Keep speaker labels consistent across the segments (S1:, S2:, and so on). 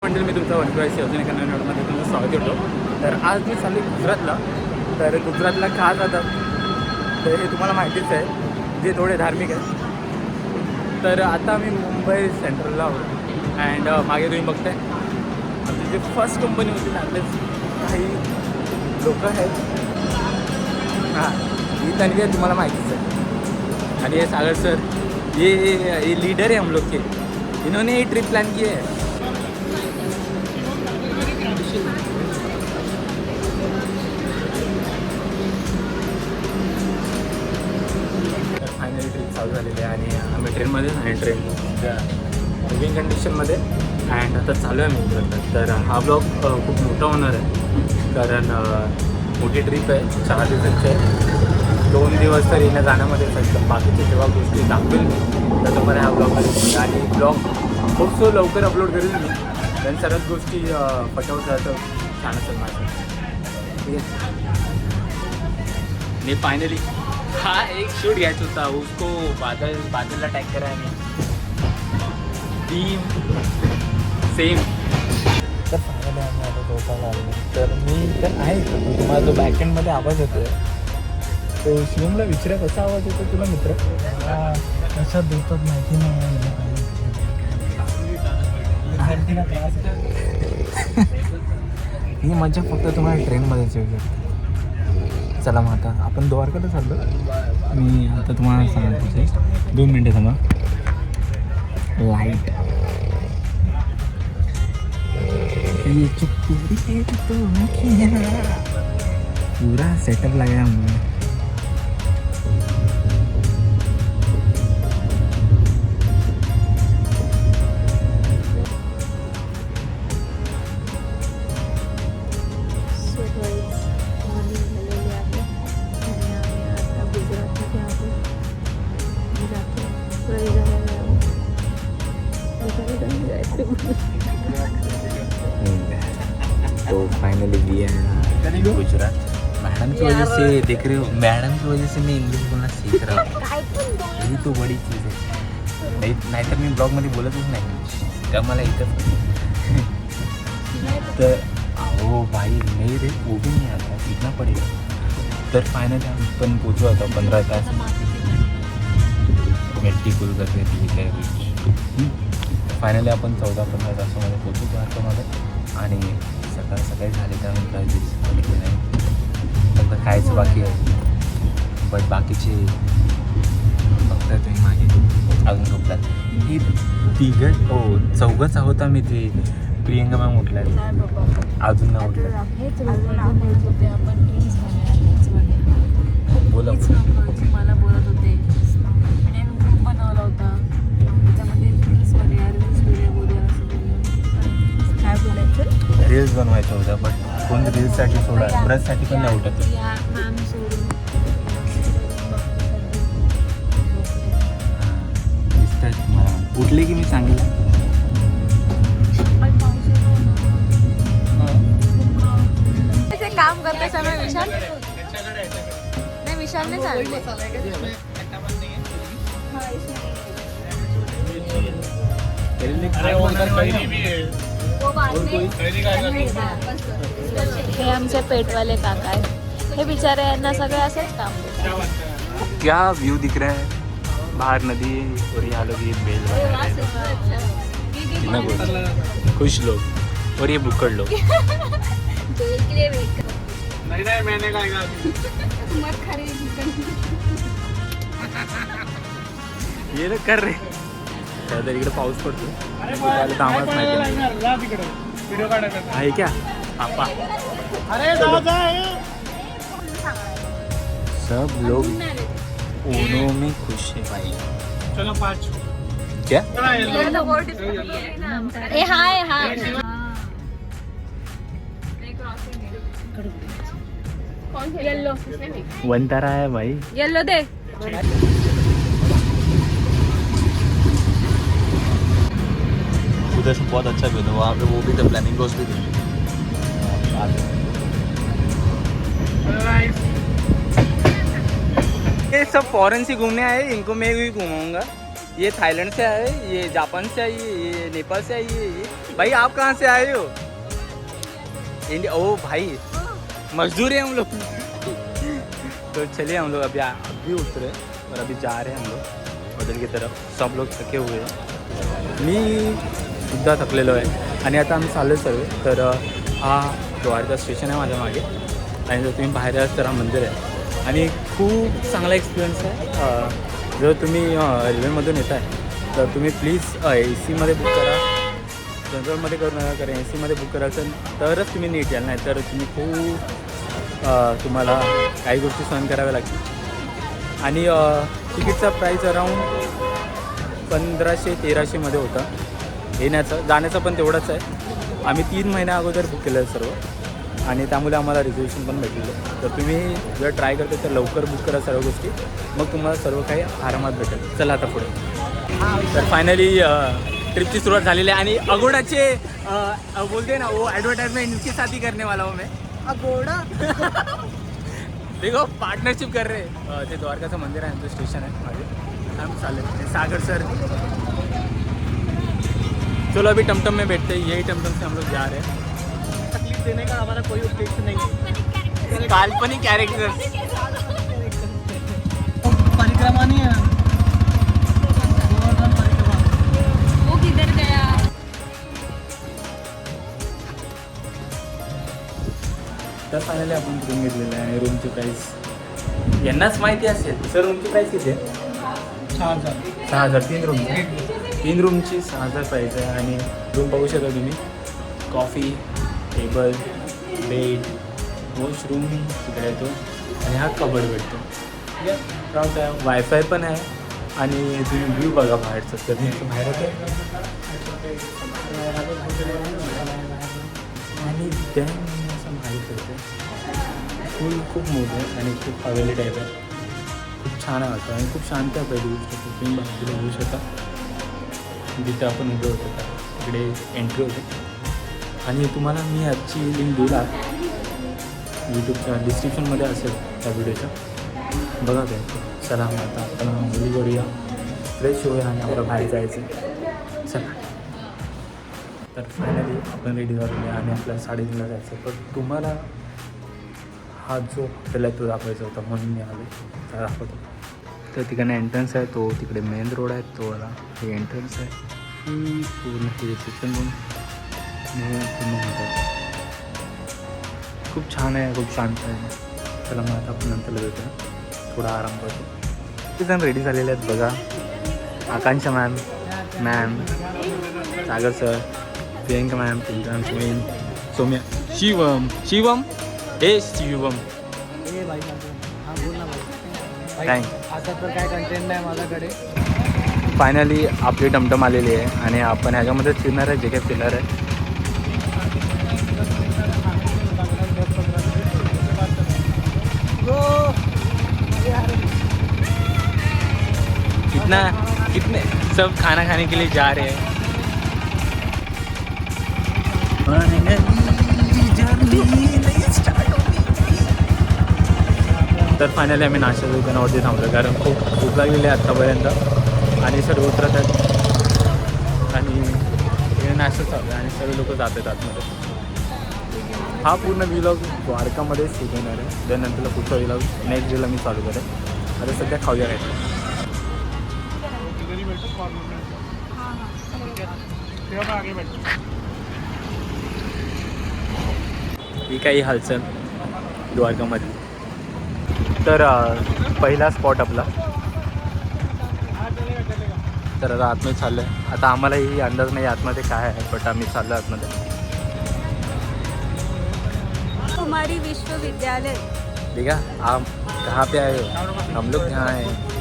S1: मंडळी, मी तुमचा वनप्राईशी अजून एका नवीन व्हिडिओमध्ये तुमचं स्वागत करतो. तर आज मी चालू गुजरातला. तर गुजरातला का जातात तर हे तुम्हाला माहितीच आहे, जे थोडे धार्मिक आहे. तर आता मी मुंबई सेंट्रलला आहोत अँड मागे तुम्ही बघताय आमची जी फर्स्ट कंपनी होती त्यातलेच काही लोक आहेत. हां, ही तनवी आहे, तुम्हाला माहितीच आहे. आणि ये सागर सर, ये लीडर है हम लोग के. इन्होंने ये ट्रिप प्लान की है. फायनली ट्रिप चालू झालेली आहे आणि आम्ही ट्रेनमध्ये आणि ट्रेन बुकिंग कंडिशनमध्ये अँड आता चालू आहे मी गुजरातला. तर हा ब्लॉग खूप मोठा होणार आहे कारण मोठी ट्रिप आहे, 4 दिवसांची आहे. 2 दिवस तर येण्या जाण्यामध्ये फक्त बाकीच्या जेव्हा गोष्टी दाखवेल त्याच्यामध्ये हा ब्लॉग आहे. आणि ब्लॉग खूप लवकर अपलोड करेल मी, कारण सर्वच गोष्टी पटवत राहतं छान असेल माझं. ठीक आहे. मी फायनली हा एक शूट घ्यायचा होता, उसको बादलला टॅग करा आणि टीम सेम. तर फायनली आम्ही आता चौकाला आलो. तर मी तर आहे, तुम्हाला जो बॅकएंडमध्ये आवाज येतो तो शिवमला विचारा कसा आवाज येतो तुला मित्र?
S2: कशा देतात माहिती नाही.
S1: ही मजा फक्त तुम्हाला ट्रेनमध्येच येऊ शकते. चला मग आता आपण द्वारकाला चाललो. मी आता तुम्हाला सांगतो 2 मिनटं थांबा. लाईट ये चुप्पी पूरा सेटअप लगाया हमने. तो फाइनली वी है गुजरात. मैडम की वजह से देख रहे हो, मैडम की वजह से मैं इंग्लिश बोलना सीख रहा हूँ. यही तो बड़ी चीज़ है. नाही तर मी ब्लॉगमध्ये बोलतच नाही का मला इथं. तर अहो भाई नहीं रे, वो भी नहीं आता, सीखना पड़ेगा. तर फायनली आपण पोचू आता 15 तास मेट्टिकुल करते तिथे. फायनली आपण 14-15 तासामध्ये पोचू द्वारकामध्ये. आणि सकाळी झाले त्यानंतर काही नाही, फक्त खायचं बाकी आहे. बट बाकीचे बघताय तुम्ही मागे अजून झोपतात. ही 4घंच आहोत आम्ही. ते प्रियंका मॅम उठल्या अजून नाही उठल्या. बोला
S3: मला बोलत होते ग्रुप बनवला होता त्याच्यामध्ये काय बोलायचं,
S1: रील्स बनवायचं होतं. बट कोण रील्ससाठी सोडा, ब्रशसाठी पण नाही उठत.
S3: मॅम सोडून
S1: दिसत आहे तुम्हाला. उठले की मी सांगेल.
S3: काम करते समय विशाल नाही, विशालने चालले. हे आमचे पेटवाले काका आहे. हे बिचारे यांना सगळे असेच काम देतात.
S1: क्या व्यू दिख रहा है, बाहर नदी और यहाँ लोग ये बेल खुश लोग और ये बुक्कड़ लोग.
S2: नहीं मैंने खाएगा.
S1: ये लोग कर रहे. तर इकडे पाऊस पडतो. आम्हालाच माहिती आहे क्या पापा. सब लोग ऊनो में खुश है भाई.
S2: चलो 5
S1: क्या
S3: ए हाय हाय येलो
S1: वंतारा है भाई.
S3: येलो दे.
S1: उधर से बहुत अच्छा व्यू था, वहाँ पे वो भी था, फ्लैमिंगोस भी थे. ये सब फॉरेन से घूमने आए, इनको मैं भी घुमाऊंगा. ये थाईलैंड से आए, ये जापान से आई, ये नेपाल से आई है, ये भाई आप कहाँ से आए हो? इंडिया। ओ भाई मजदूर है हम लोग। तो चलिए हम लोग अभी उतरे और अभी जा रहे हैं हम लोग होटल की तरफ. सब लोग थके हुए हैं. मी सुद्धा थकलेलो आहे आणि आता आम्ही चाललो सर्व. तर हा द्वारका स्टेशन आहे माझ्या मागे आणि जर तुम्ही बाहेर आलात तर हा मंदिर आहे आणि खूप चांगला एक्सपिरियन्स आहे. जर तुम्ही रेल्वेमधून येत आहे तर तुम्ही प्लीज AC मध्ये बुक करा. जनरलमध्ये करू नका, कारण AC मध्ये बुक करायचं तरच तुम्ही नीट याल, नाही तर तुम्ही खूप तुम्हाला काही गोष्टी सहन कराव्या लागतील. आणि तिकीटचा प्राईस अराऊंड 1500-1300 होता. येण्याचं जाण्याचं पण तेवढंच आहे. आम्ही 3 महिन्या अगोदर बुक केलं आहे सर्व आणि त्यामुळे आम्हाला रिझर्वेशन पण भेटलेलं. तर तुम्ही जर ट्राय करते तर लवकर बुक करा सर्व गोष्टी, मग तुम्हाला सर्व काही आरामात भेटेल. चला आता पुढे. तर फायनली ट्रिपची सुरुवात झालेली आहे आणि अगोडाचे बोलते ना वो एडवर्टाइजमेंट इनके साथ ही करने वाला हूँ मैं. अगोडा देखो पार्टनरशिप कर रहे. ते द्वारकाचं मंदिर आहे, आमचं स्टेशन आहे मागे. हम चालेल सागर सर. चलो अभी टमटम में बैठते हैं. यही टमटम से हम लोग जा रहे हैं. तकलीफ देने का हमारा कोई उद्देश्य नहीं है. काल्पनिक कैरेक्टर्स.
S2: परिक्रमा नहीं है.
S3: वो किधर गया?
S1: तर फायनली आपण रूम घेतलेलं आहे आणि रूमची प्राईस यांनाच माहिती असेल. सर रूमची प्राईस किती आहे? 6,000. 3 रूमची 6,000 प्राईस आहे. आणि रूम बघू शकता तुम्ही. कॉफी, टेबल, बेड, वॉशरूम तिकडे येतो आणि हा कबड भेटतो. राऊट आहे, वायफाय पण आहे आणि तुम्ही व्ह्यू बघा बाहेरचं. तर मी बाहेर होते आणि त्या असं माहीत होतं. फुल खूप मोठं आहे आणि खूप हवेली टाईप आहे. खूप छान वाटतं आणि खूप शांत आहे. पहिली गोष्ट तुम्ही बाजूला होऊ शकता जिथे आपण उभे होतो का तिकडे एंट्री होते. आणि तुम्हाला मी आजची लिंक दिला यूट्यूबच्या डिस्क्रिप्शनमध्ये असेल त्या व्हिडिओच्या. बघा काय. चला मग आता आपण मुली करूया, फ्रेश होऊया आणि आपलं बाहेर जायचं. चला. तर फायनली आपण रेडी झालेलो आहे आणि आपल्याला 3:30ला जायचं. पण तुम्हाला हा जो हॉटेल आहे तो दाखवायचा होता म्हणून मी आलो. तर दाखवतो. तर तिकडे एंट्रन्स आहे, तो तिकडे मेन रोड आहे तो वाला. हे एंट्रन्स आहे. पूर्ण हे रिसेप्शन रूम पूर्ण होतं. खूप छान आहे, खूप शांत आहे. चला मग आता आपण नंतर भेटूया, थोडा आराम करतो. ते जण रेडी झालेले आहेत बघा. आकांक्षा मॅम, सागर सर, प्रियंका मॅम, सौम्या, शिवम हे शिवम.
S2: हां बोल ना भाई.
S1: काय
S2: आता तर काय कंटेंट नाही माझ्याकडे.
S1: फायनली आपली टमटम आलेली आहे आणि आपण ह्याच्यामध्ये फिरणार आहे जे काही फिरणार आहे. कितने सब खाना खाने के लिए जा रहे हैं. तर फायनली आम्ही नाश्त्याच्या दुकानावरती थांबलो कारण खूप भूक लागलेली आहे आत्तापर्यंत आणि सर्व उतरत आहेत आणि हे नाश्ता चालू आहे आणि सर्व लोक जात आहेत आतमध्ये. हा पूर्ण व्लॉग द्वारकामध्ये शूट होणार आहे. त्यानंतरला पुढचा व्लॉग नेक्स्ट डेला मी चालू करेन. आता सध्या खाऊया काय. ही काही हालचाल द्वारकामध्ये. तर पहिला स्पॉट आपला. तर आता आतमध्ये चाललो आहे. आता आम्हालाही अंदाज नाही आतमध्ये काय आहे, बट आम्ही चाललो आतमध्ये.
S3: कुमारी विश्वविद्यालय.
S1: ठीक है, आप कहाँ पे आए हो? हम लोग यहाँ आए हैं.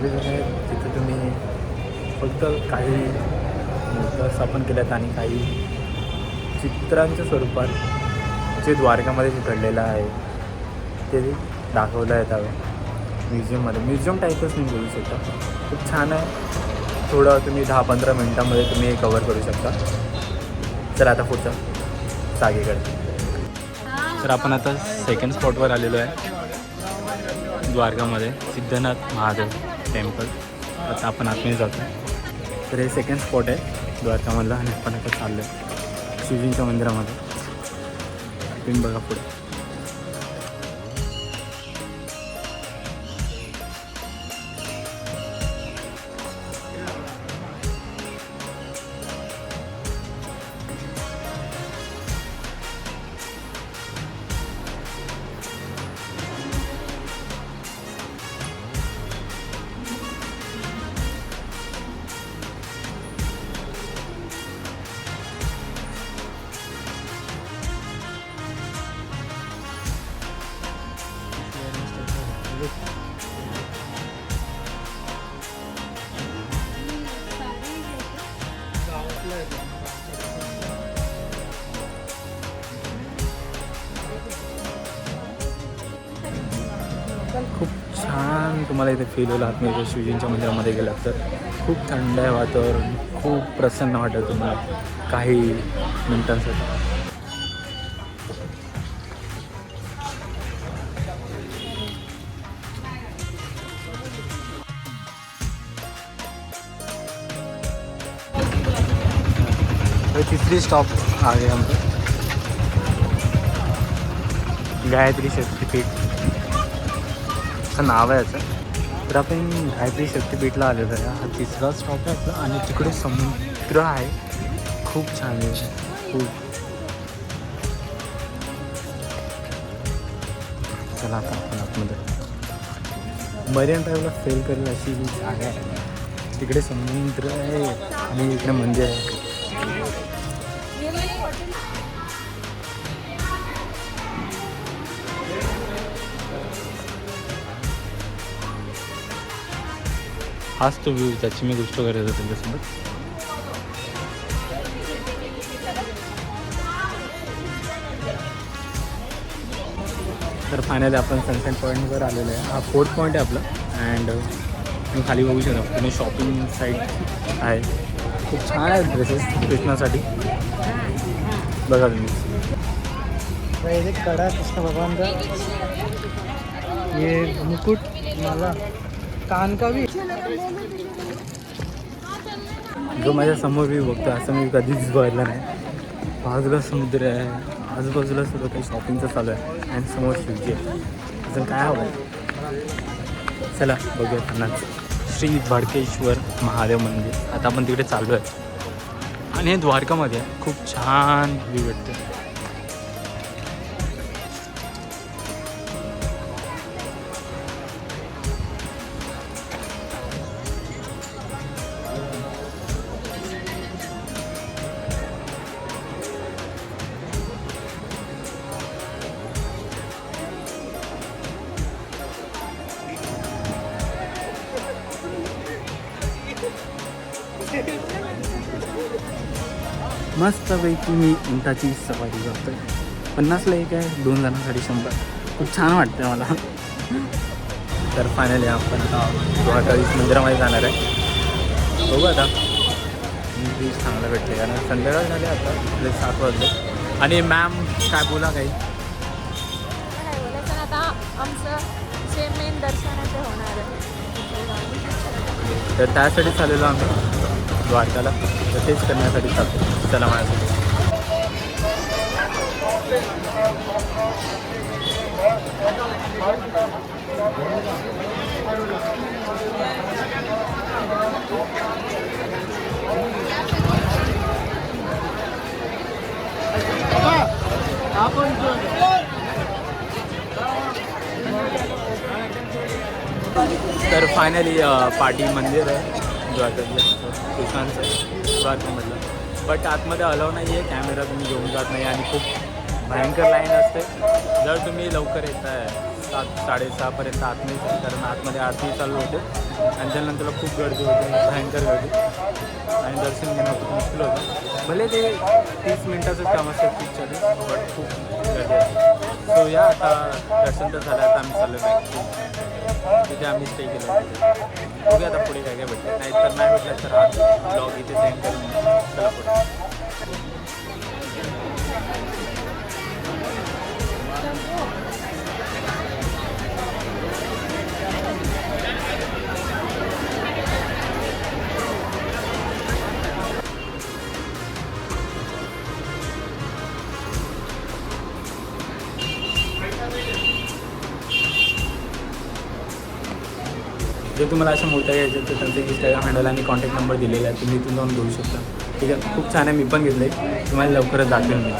S1: वेगवेगळे आहेत तिथे तुम्ही फक्त काही मूर्त्या स्थापन केल्यात आणि काही चित्रांच्या स्वरूपात जे द्वारकामध्ये जे घडलेलं आहे ते दाखवलं आहे त्यावेळी म्युझियममध्ये. म्युझियम टाईपच मी बोलू शकता. खूप छान आहे. थोडं तुम्ही 10-15 मिनटामध्ये तुम्ही हे कवर करू शकता. चला आता पुढचं जागेकडे. तर आपण आता सेकंड स्पॉटवर आलेलो आहे द्वारकामध्ये, सिद्धनाथ महादेव टेम्पल. आता आपण आतमध्ये जातो. तर हे सेकंड स्पॉट आहे द्वारकामधला आणि आपण आता चाललो आहे शिवजींच्या मंदिरामध्ये. तुम्ही बघा पुढे. खूप छान तुम्हाला इथे फील होईल आतमध्ये शिवजींच्या मंदिरामध्ये गेलात तर. खूप थंड आहे वातावरण, खूप प्रसन्न वाटेल तुम्हाला काही मिनिटांसाठी. तिसरी स्टॉप आहे आमचं गायत्री शक्तीपीठ असं नाव आहे याचं. तर आपण गायत्री शक्तीपीठला आलेलो आहे. हा तिसरा स्टॉप आहे आपला आणि तिकडे समुद्र आहे. खूप छान आहे. खूप. चला आता आपण आतमध्ये मरीन ड्राईव्हला फेल करेल अशी ही जागा आहे. तिकडे समुद्र आहे आणि इकडे मंदिर आहे. हाच तो व्ह्यू त्याची मी गोष्ट करत होतो त्यांच्यासोबत. तर फायनली आपण सनसेट पॉईंटवर आलेलो आहे. हा 4th पॉईंट आहे आपला. अँड तुम्ही खाली बघू शकता तुम्ही शॉपिंग साईट आहे. खूप छान आहे ड्रेसेस कृष्णासाठी. बघा तुम्ही
S2: ये कड़ा कृष्ण भगवान का, ये मुकुट, माला, कान का भी.
S1: जो माझ्या समोर मी बघतो असं मी कधीच बघितलं नाही. बाजूला समुद्र आहे, आजूबाजूला सगळं काही शॉपिंगचं चालू आहे आणि समोर शिवजी आहे. अजून काय हवं आहे? चला बघूया त्यांना. श्री भडकेश्वर महादेव मंदिर. आता आपण तिकडे चाललो आहे आणि हे द्वारकामध्ये आहे. खूप छान व्ह्यू भेटते. मस्तपैकी मी उंटाची सवारी करतो आहे. 50ला एक आहे, 2 जणांसाठी 100. खूप छान वाटतं मला. तर फायनली आपण आता द्वारकाधीश मंदिरामध्ये जाणार आहे. बघू आता मी चांगलं भेटते कारण संध्याकाळ झाले आता आपले 7 वाजले. आणि मॅम काय बोला काही?
S3: आता आमचं जे मेन दर्शन आहे ते होणार आहे.
S1: तर त्यासाठी चाललेलो आम्ही द्वारकाला. तर तेच करण्यासाठी चालतो. चला माझ्यासाठी. तर फायनली पाटी मंदिर आहे द्वारकातलं कृष्णांचं द्वारकामधलं. बट आतमध्ये अलाव नाही आहे, कॅमेरा तुम्ही घेऊन जात नाही आणि खूप भयंकर लाईन असते. जर तुम्ही लवकर येत आहे 7-6:30पर्यंत आतमध्ये जाईल, कारण आतमध्ये आरती चालू होते आणि त्यानंतर खूप गर्दी होते, भयंकर गर्दी आणि दर्शन घेणं खूप मुश्किल होतं. भले ते 30 मिनिटाचंच काम असतं 30-40, बट खूप गर्दी असते. सो या आता दर्शन तर झालं, आता आम्ही चाललो बॅक. तिथे आम्ही स्टे केलं. बघूया आता पुढे काय काय भेटलं, नाही तर नाही भेटलं तर आज ब्लॉग इथे सेंड करून चला पुढे. जर तुम्हाला अशा मूर्त्या घ्यायच्या तर त्यांचं इंस्टाग्राम हँडल आणि कॉन्टॅक्ट नंबर दिलेला आहे, तुम्ही इथून जाऊन घेऊ शकता. ठीक आहे, खूप छान आहे, मी पण घेतलं आहे, तुम्हाला लवकरच दाखवेल मी.